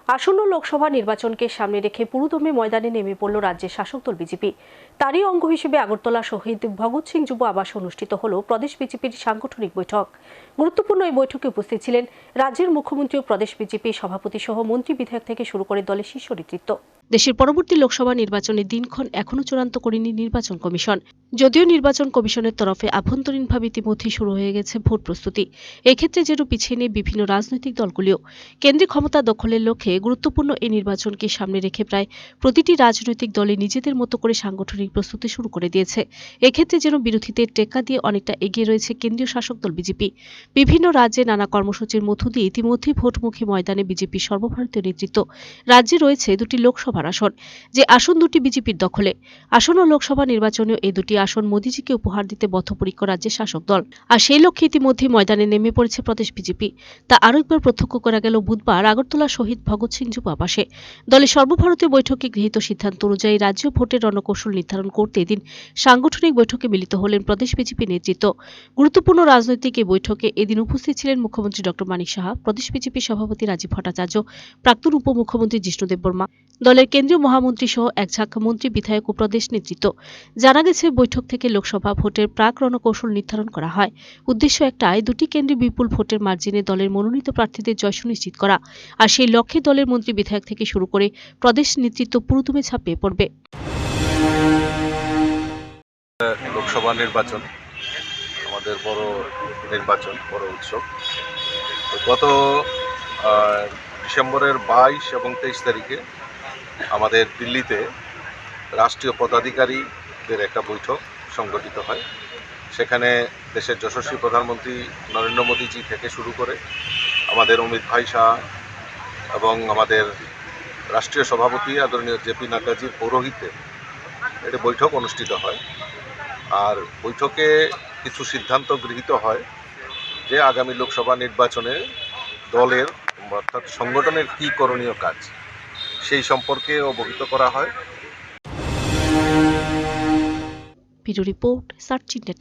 আসন্ন লোকসভা নির্বাচনকে সামনে রেখে পুরোদমে ময়দানে নেমে পড়ল রাজ্যের শাসক দল বিজেপি। তারই অঙ্গ হিসেবে আগরতলা শহীদ ভগৎ সিং যুব আবাসে অনুষ্ঠিত হল প্রদেশ বিজেপির সাংগঠনিক বৈঠক। গুরুত্বপূর্ণ এই বৈঠকে উপস্থিত ছিলেন রাজ্যের মুখ্যমন্ত্রী ও প্রদেশ বিজেপি সভাপতি সহ মন্ত্রী বিধায়ক থেকে শুরু করে দলের শীর্ষ নেতৃত্ব। দেশের পরবর্তী লোকসভা নির্বাচনের দিনক্ষণ এখনও চূড়ান্ত করেনি নির্বাচন কমিশন। যদিও নির্বাচন কমিশনের তরফে আভ্যন্তরীণভাবে ইতিমধ্যেই শুরু হয়ে গেছে ভোট প্রস্তুতি। এক্ষেত্রে যেন পিছিয়ে নেই বিভিন্ন রাজনৈতিক দলগুলিও। কেন্দ্রে ক্ষমতা দখলের লক্ষ্যে গুরুত্বপূর্ণ এই নির্বাচনকে সামনে রেখে প্রায় প্রতিটি রাজনৈতিক দলই নিজেদের মতো করে সাংগঠনিক প্রস্তুতি শুরু করে দিয়েছে। এক্ষেত্রে যেন বিরোধীদের টেক্কা দিয়ে অনেকটা এগিয়ে রয়েছে কেন্দ্রীয় শাসক দল বিজেপি। বিভিন্ন রাজ্যে নানা কর্মসূচির মধ্য দিয়ে ইতিমধ্যেই ভোটমুখী ময়দানে বিজেপির সর্বভারতীয় নেতৃত্ব। রাজ্যে রয়েছে দুটি লোকসভার আসন, যে আসন দুটি বিজেপির দখলে। আসন্ন লোকসভা নির্বাচনেও এই দুটি আসন মোদিজিকে উপহার দিতে বদ্ধপরিকর রাজ্যের শাসক দল। আর সেই লক্ষ্যে ইতিমধ্যেই ময়দানে নেমে পড়েছে প্রদেশ বিজেপি। তা আরও একবার প্রত্যক্ষ করা গেল বুধবার আগরতলা শহীদ ভগৎ সিং যুব আবাসে। দলের সর্বভারতীয় বৈঠকে গৃহীত সিদ্ধান্ত অনুযায়ী রাজ্য ভোটের রণকৌশল নির্ধারণ করতে এদিন সাংগঠনিক বৈঠকে মিলিত হলেন প্রদেশ বিজেপি নেতৃত্ব। গুরুত্বপূর্ণ রাজনৈতিক এই বৈঠকে এদিন উপস্থিত ছিলেন মুখ্যমন্ত্রী ডক্টর মানিক সাহা, প্রদেশ বিজেপি সভাপতি রাজীব ভট্টাচার্য, প্রাক্তন উপমুখ্যমন্ত্রী জিষ্ণুদেব বর্মা, দলের কেন্দ্রীয় মহামন্ত্রী সহ এক ঝাঁক মন্ত্রী, বিধায়ক ও প্রদেশ নেতৃত্ব। জানা গেছে, বৈঠক থেকে লোকসভা ভোটের প্রাক রণকৌশল নির্ধারণ করা হয়। উদ্দেশ্য একটাই, দুটি কেন্দ্রে বিপুল ভোটের মার্জিনে দলের মনোনীত প্রার্থীদের জয় সুনিশ্চিত করা। আর সেই লক্ষ্যে দলের মন্ত্রী, বিধায়ক থেকে শুরু করে প্রদেশ নেতৃত্ব পুরোদমে ঝাঁপিয়ে পড়বে। লোকসভা নির্বাচন আমাদের বড় নির্বাচন, বড় উৎসব। গত ডিসেম্বরের 22 এবং 23 তারিখে আমাদের দিল্লিতে রাষ্ট্রীয় পদাধিকারীদের একটা বৈঠক সংগঠিত হয়। সেখানে দেশের যশস্বী প্রধানমন্ত্রী নরেন্দ্র মোদীজি থেকে শুরু করে আমাদের অমিত ভাই শাহ এবং আমাদের রাষ্ট্রীয় সভাপতি আদরণীয় জেপি নাড্ডাজির পৌরোহিত্যে একটি বৈঠক অনুষ্ঠিত হয়। আর বৈঠকে কিছু সিদ্ধান্ত গৃহীত হয় যে আগামী লোকসভা নির্বাচনে দলের অর্থাৎ সংগঠনের কী করণীয় কাজ সেই সম্পর্কে অবহিত করা হয়। Bureau report, search India.